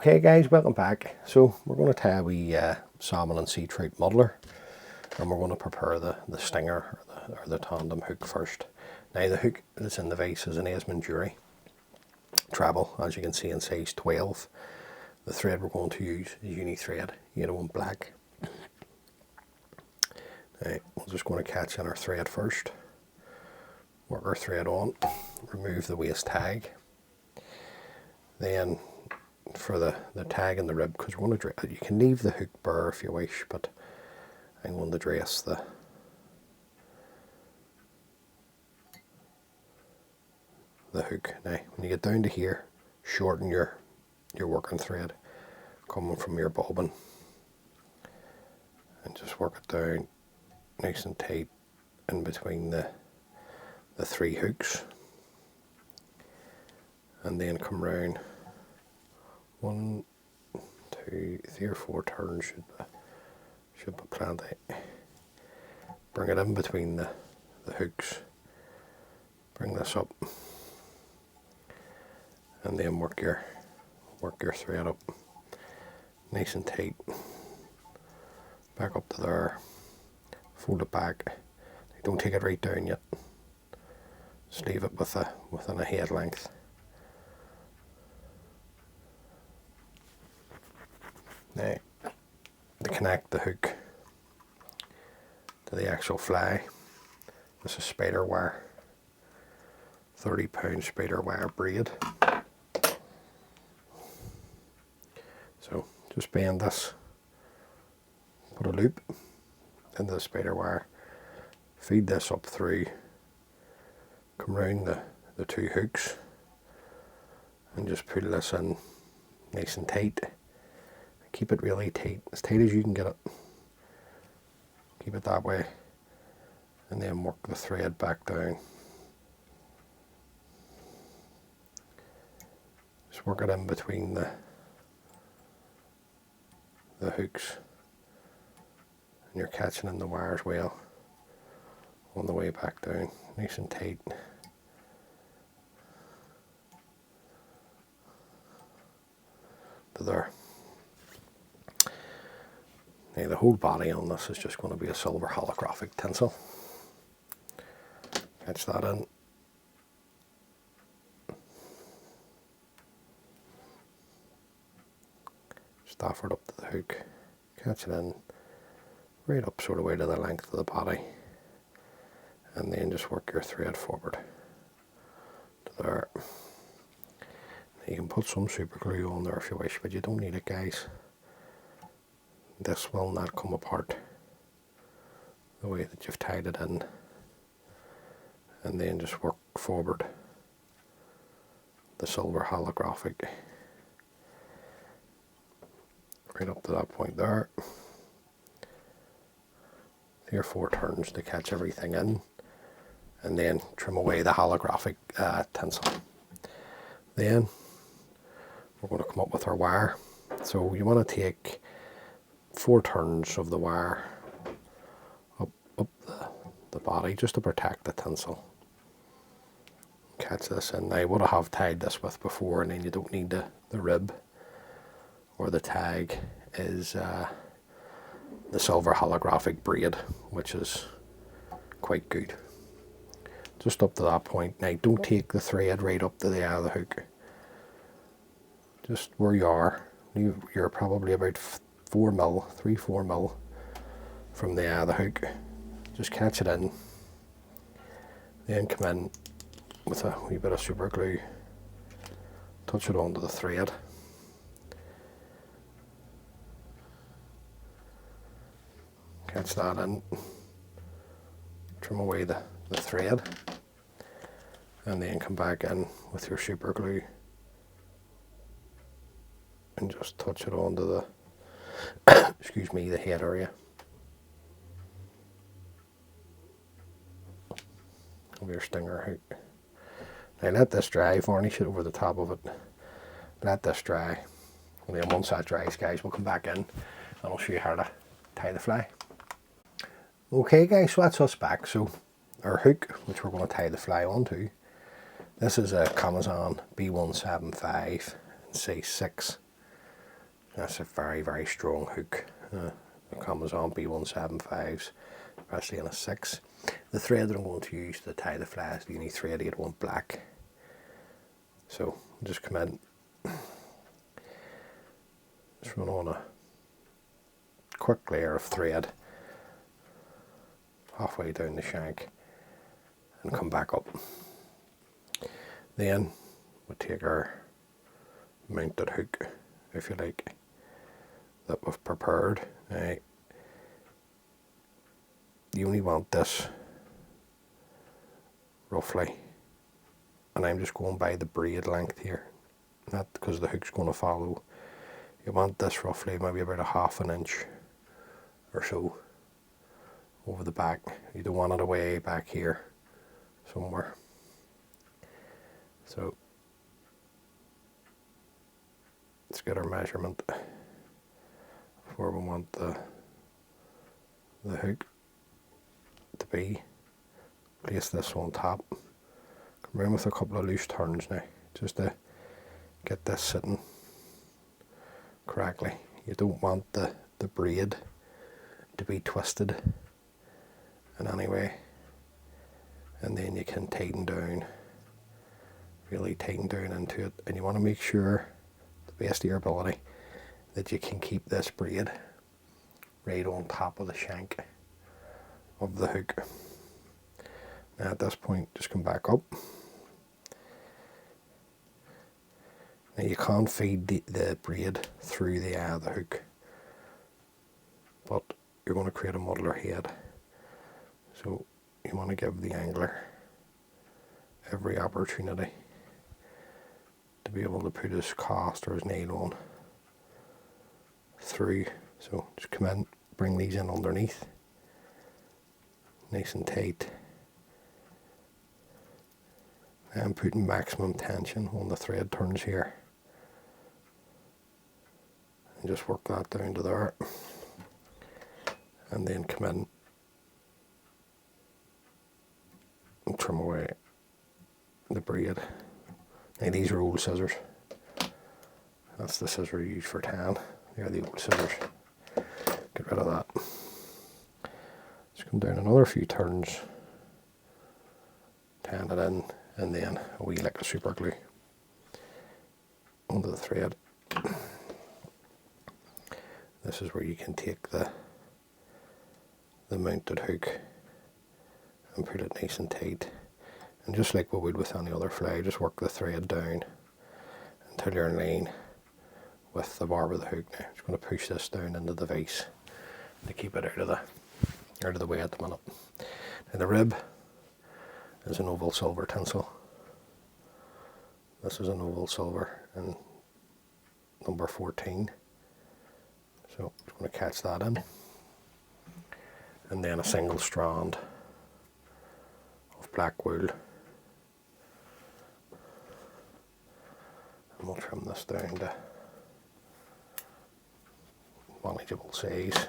Okay guys, welcome back. So we're going to tie a wee salmon and sea trout muddler, and we're going to prepare the stinger or the tandem hook first. Now the hook that's in the vise is an Esmond Drury treble, as you can see, in size 12. The thread we're going to use is uni thread, yellow and black. Now we're just going to catch in our thread first, work our thread on, remove the waist tag. Then for the tag and the rib, because we're going to dress, you can leave the hook bare if you wish, but I'm going to dress the hook. Now when you get down to here, shorten your working thread coming from your bobbin and just work it down nice and tight in between the three hooks, and then come round 1, 2, 3 or 4 turns should be plenty. Bring it in between the hooks, bring this up, and then work your thread up nice and tight, back up to there, fold it back. Don't take it right down yet, just leave it within a head length. Now, to connect the hook to the actual fly, this is spider wire, 30-pound spider wire braid. So just bend this, put a loop into the spider wire, feed this up through, come round the two hooks, and just pull this in nice and tight. Keep it really tight, as tight as you can get it. Keep it that way, and then work the thread back down. Just work it in between the hooks, and you're catching in the wires well on the way back down, nice and tight. To there. Now the whole body on this is just going to be a silver holographic tinsel. Catch that in. Staff it up to the hook, catch it in, right up sort of way to the length of the body, and then just work your thread forward to there. Now you can put some super glue on there if you wish, but you don't need it, guys. This will not come apart the way that you've tied it in, and then just work forward the silver holographic right up to that point there. 3 or 4 turns to catch everything in, and then trim away the holographic tinsel. Then we're going to come up with our wire. So you want to take 4 turns of the wire up the body, just to protect the tinsel. Catch this in. Now what I have tied this with before, and then you don't need the rib or the tag, is the silver holographic braid, which is quite good. Just up to that point. Now don't take the thread right up to the eye of the hook. Just where you are. You're probably about 3-4 mil from the eye of the hook. Just catch it in, then come in with a wee bit of super glue, touch it onto the thread, catch that in, trim away the thread, and then come back in with your super glue and just touch it onto the excuse me, the head area of your stinger hook. Now let this dry, varnish it over the top of it, let this dry, and then once that dries, guys, we'll come back in and I'll show you how to tie the fly. Okay guys, so that's us back. So our hook, which we're going to tie the fly onto, this is a Kamasan B175 in size 6. That's a very, very strong hook. The Kamasan B175s, especially in a 6. The thread that I'm going to use to tie the fly is the Uni Thread 81 Black. So just come in, just run on a quick layer of thread halfway down the shank and come back up. Then we'll take our mounted hook, if you like, that we've prepared. Now, you only want this roughly, and I'm just going by the braid length here, not because the hook's going to follow. You want this roughly maybe about a ½ inch or so over the back. You don't want it away back here somewhere. So let's get our measurement where we want the hook to be. Place this on top. Come around with a couple of loose turns now, just to get this sitting correctly. You don't want the braid to be twisted in any way. And then you can tighten down, really tighten down into it. And you want to make sure, to the best of your ability, that you can keep this braid right on top of the shank of the hook. Now at this point, just come back up. Now you can't feed the braid through the eye of the hook, but you're going to create a muddler head. So you want to give the angler every opportunity to be able to put his cast or his nail on through. So just come in, bring these in underneath, nice and tight. I'm putting maximum tension on the thread turns here. And just work that down to there. And then come in and trim away the braid. Now these are old scissors. That's the scissor you use for tan. They're the old scissors. Get rid of that. Just come down another few turns, tan it in, and then a wee lick of super glue onto the thread. This is where you can take the mounted hook and put it nice and tight. And just like we would with any other fly, just work the thread down until you're in line with the barb of the hook. Now, I'm just going to push this down into the vise to keep it out of the way at the minute. Now the rib is an oval silver tinsel. This is an oval silver in number 14. So I'm just going to catch that in. And then a single strand of black wool. And we'll trim this down to manageable size.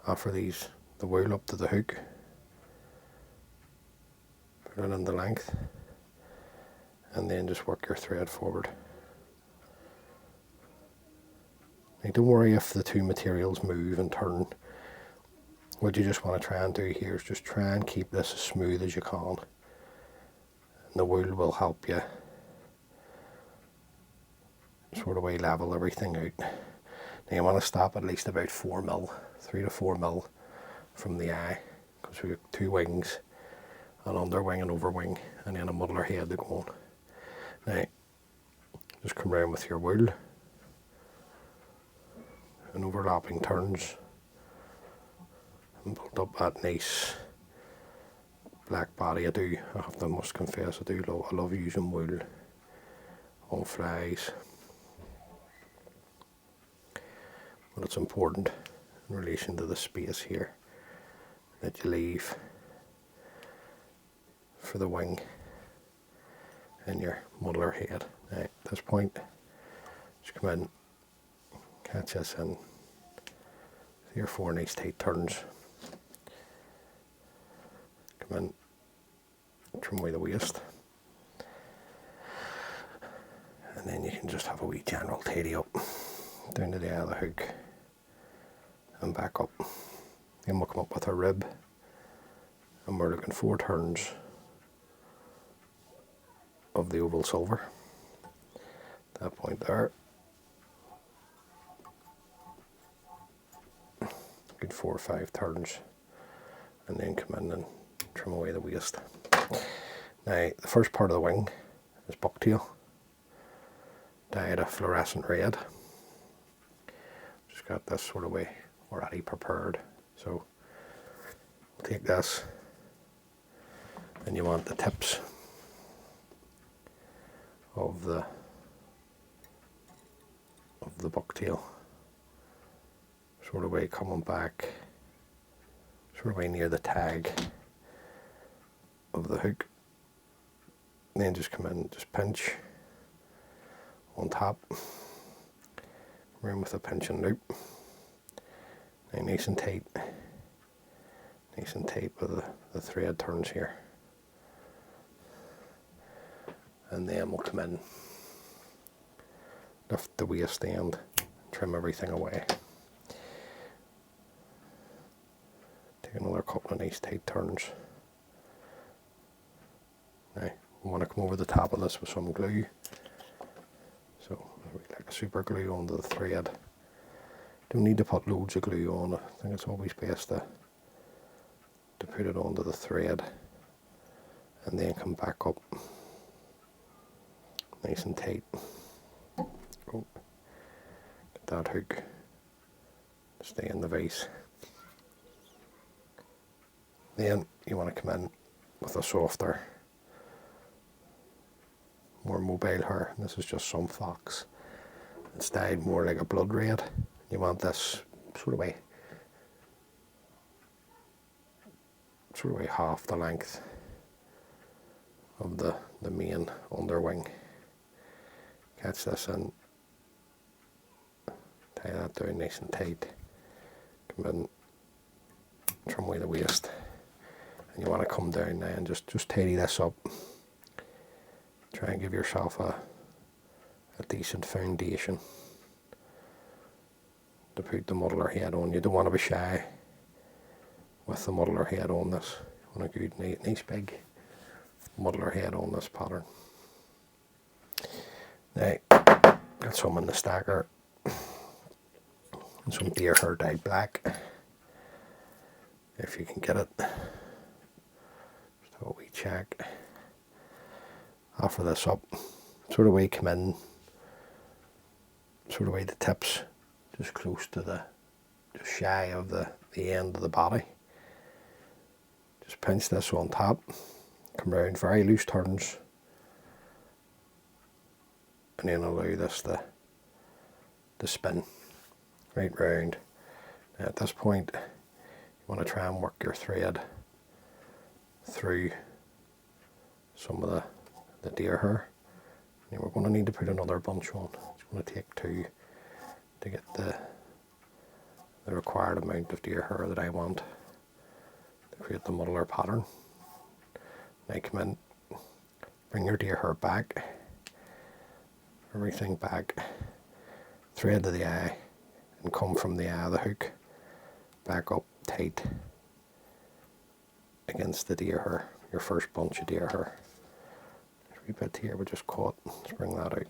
After the wool up to the hook, put it in the length, and then just work your thread forward. Now don't worry if the two materials move and turn. What you just want to try and do here is just try and keep this as smooth as you can. And the wool will help you sort of way level everything out. Now you want to stop at least about 4 mil, 3 to 4 mil from the eye, because we have 2 wings, an underwing and overwing, and then a muddler head to go on. Now just come around with your wool and overlapping turns and build up that nice black body. I must confess, I love using wool on flies, but it's important in relation to the space here that you leave for the wing and your muddler head. Now, at this point, just come in, catch this in 3 or 4 nice tight turns. Come in, trim away the waist, And then you can just have a wee general tidy up down to the end of the hook and back up. Then we'll come up with a rib, and we're looking 4 turns of the oval silver. That point there. Good 4 or 5 turns, and then come in and trim away the waist. Now the first part of the wing is bucktail, dyed a fluorescent red. Just got this sort of way already prepared. So we'll take this, and you want the tips of the bucktail sort of way coming back, sort of way near the tag of the hook. And then just come in and just pinch on top, around with a pinching loop. Now nice and tight with the thread turns here. And then we'll come in, lift the waist end, trim everything away. Take another couple of nice tight turns. Now we want to come over the top of this with some glue. So like a super glue onto the thread. Don't need to put loads of glue on. I think it's always best to put it onto the thread and then come back up nice and tight. Oh, get that hook to stay in the vise. Then you want to come in with a softer, more mobile hair. This is just some fox. It's dyed more like a blood red. You want this sort of way half the length of the main underwing. Catch this in, tie that down nice and tight, come in, trim away the waist, and you want to come down now and just tidy this up. Try and give yourself a decent foundation to put the muddler head on. You don't want to be shy with the muddler head on this. You want a good nice big muddler head on this pattern. Now, got some in the stacker, and some deer hair dyed black, if you can get it. Just have a wee check. Offer this up, sort of way come in, sort of way the tips, just close to just shy of the end of the body. Just pinch this on top, come around very loose turns, and then allow this to spin right round. Now at this point, you want to try and work your thread through some of the deer hair. Now we're going to need to put another bunch on. It's going to take 2 to get the required amount of deer hair that I want to create the muddler pattern. Now come in, bring your deer hair back, everything back, thread to the eye, and come from the eye of the hook back up tight against the deer hair, your first bunch of deer hair. There's a wee bit here we just caught. Let's bring that out.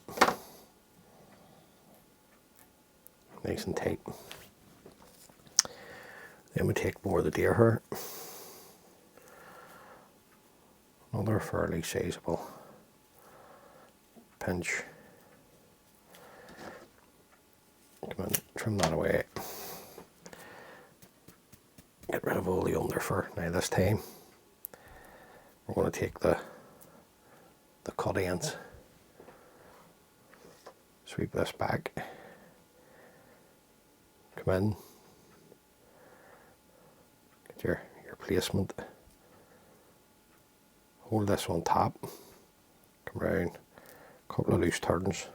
Nice and tight. Then we take more of the deer hair. Another fairly sizable pinch. Come in, trim that away. Get rid of all the underfur. Now this time we're going to take the cut ends, sweep this back, come in, get your placement, hold this on top, come around, a couple of loose turns,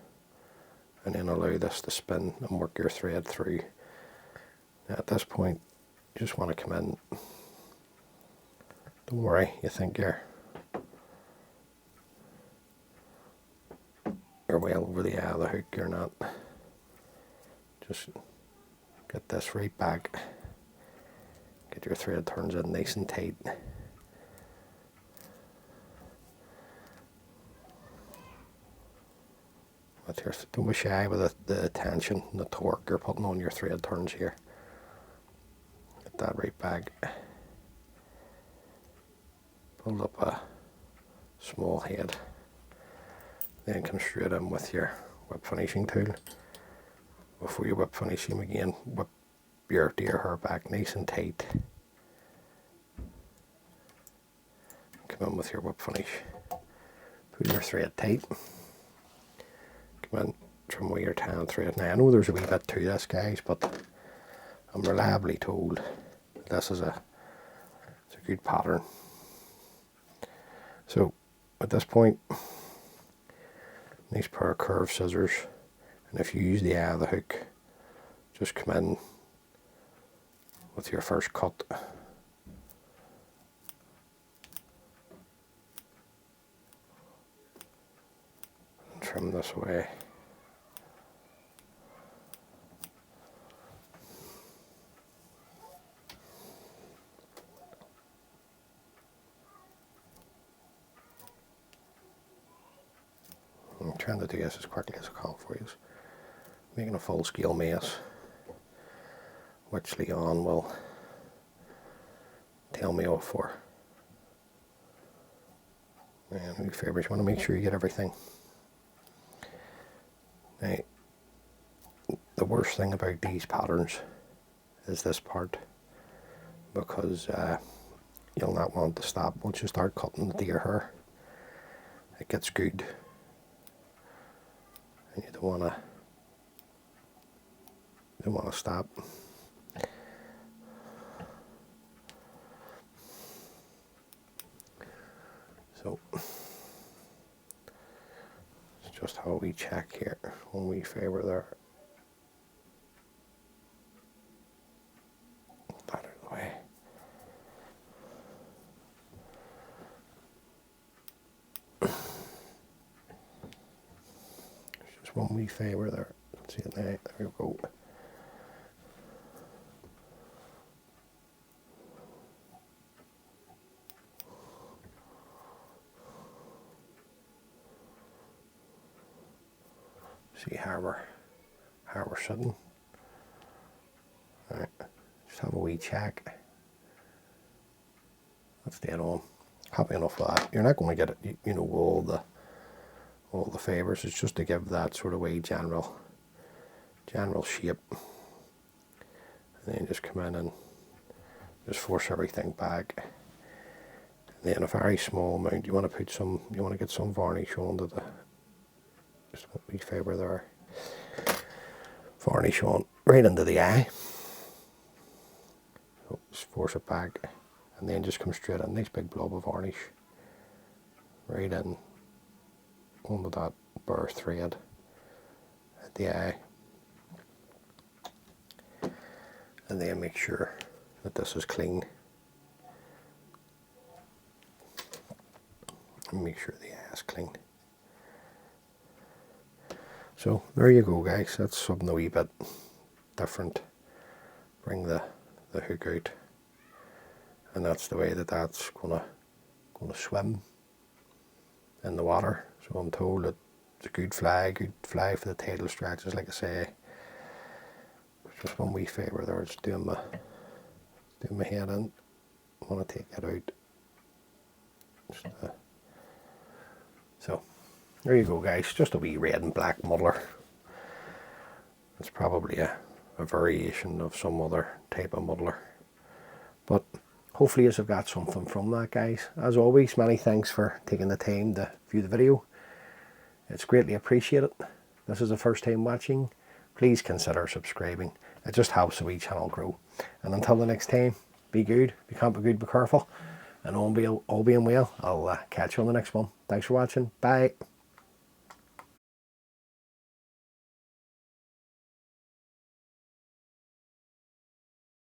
and then allow this to spin and work your thread through. Now at this point you just want to come in, don't worry, you think you're or well over the eye of the hook or not. Just get this right back. Get your thread turns in nice and tight. But here, don't be shy with the tension and the torque you're putting on your thread turns here. Get that right back. Build up a small head. Then come straight in with your whip finishing tool. Before you whip finish him again, whip your deer hair back nice and tight. Come in with your whip finish. Pull your thread tight. Come in, trim away your tan thread. Now I know there's a wee bit to this, guys, but I'm reliably told this is it's a good pattern. So at this point, nice pair of curved scissors, and if you use the eye of the hook, just come in with your first cut. And trim this away. I'm trying to do this as quickly as I can for you. Making a full scale mess, which Leon will tell me off for. And new favourites, you want to make sure you get everything. Now, the worst thing about these patterns is this part, because you'll not want to stop once you start cutting the deer hair. It gets good. And you don't want to stop. So it's just how we check here when we favour there. That out of the way. When we favour there, see it now, there we go. See how we're sitting. Alright, just have a wee check. That's dead on. Happy enough with that. You're not going to get it, you know, all the favours. It's just to give that sort of way general shape, and then just come in and just force everything back. And then a very small amount, you want to get some varnish onto the, just a wee favour there, varnish on right into the eye. So just force it back, and then just come straight in, nice big blob of varnish right in onto that bare thread at the eye, and then make sure that this is clean, and make sure the eye is clean. So there you go, guys. That's something a wee bit different. Bring the hook out, and that's the way that's gonna swim in the water. So I'm told that it's a good fly for the tidal stretches, like I say. Just one wee favour there, just doing my head in. I want to take it out. So there you go, guys. Just a wee red and black muddler. It's probably a variation of some other type of muddler, but hopefully you've got something from that, guys. As always, many thanks for taking the time to view the video. It's greatly appreciated. This is the first time watching, please consider subscribing. It just helps the wee channel grow. And until the next time, be good, be good, be careful, and all being well, I'll catch you on the next one. Thanks for watching. Bye.